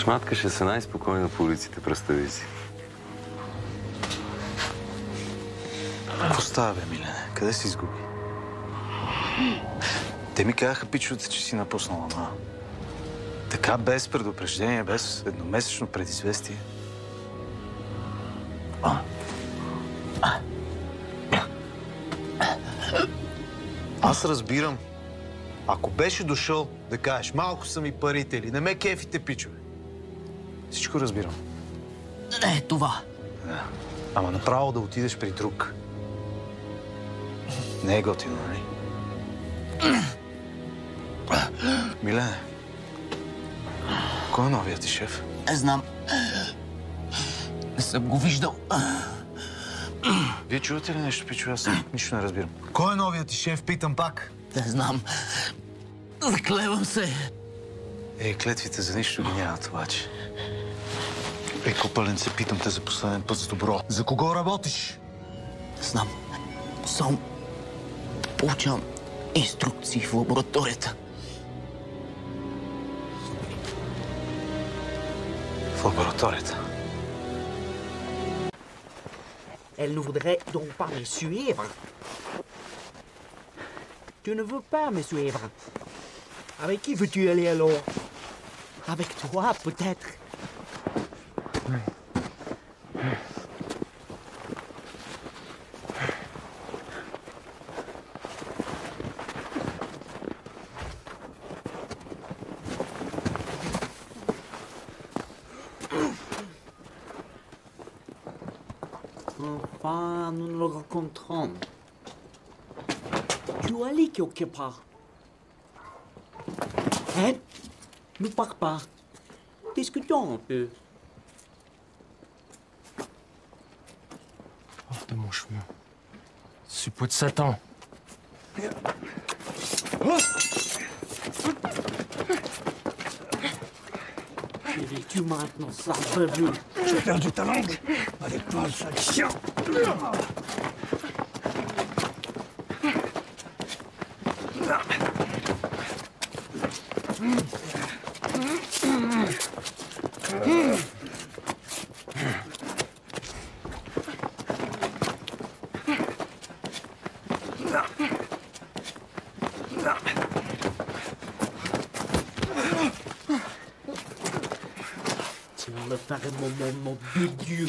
Шматкаше се най-спокойно по улиците, представи си. Какво става, бе, Милене? Къде се изгуби? Те ми казаха, пичовете, че си напуснала, ама... Така без предупреждение, без едномесечно предизвестие. Аз разбирам. Ако беше дошъл да кажеш, малко са ми парите или не ме кефите, пичове. Всичко разбирам. Не, това. Да. Ама направо да отидеш при друг. Не е готино, нали? Милене, кой е новият ти шеф? Не знам. Не съм го виждал. Вие чувате ли нещо, пичове? Аз нищо не разбирам. Кой е новият ти шеф? Питам пак. Не знам. Заклевам се. Клетвите за нищо ги нямат, обаче. Копаленце, питам те за последен път с добро. За кого работиш? Не знам. Само получавам инструкции в лабораторията. В лабораторията. Elle ne voudrait donc pas me suivre. Tu ne veux pas me suivre. Avec qui veux-tu aller alors? Avec toi, peut-être. Enfin, nous nous rencontrons. Tu dois aller quelque part. Hein? Ne pars pas. Discutons un peu. Hors de mon chemin. Suppôt de Satan. Tu maintenant, ça revenu. J'ai perdu ta langue. Avec toi, sale chien. Tu vas me faire un moment de Dieu.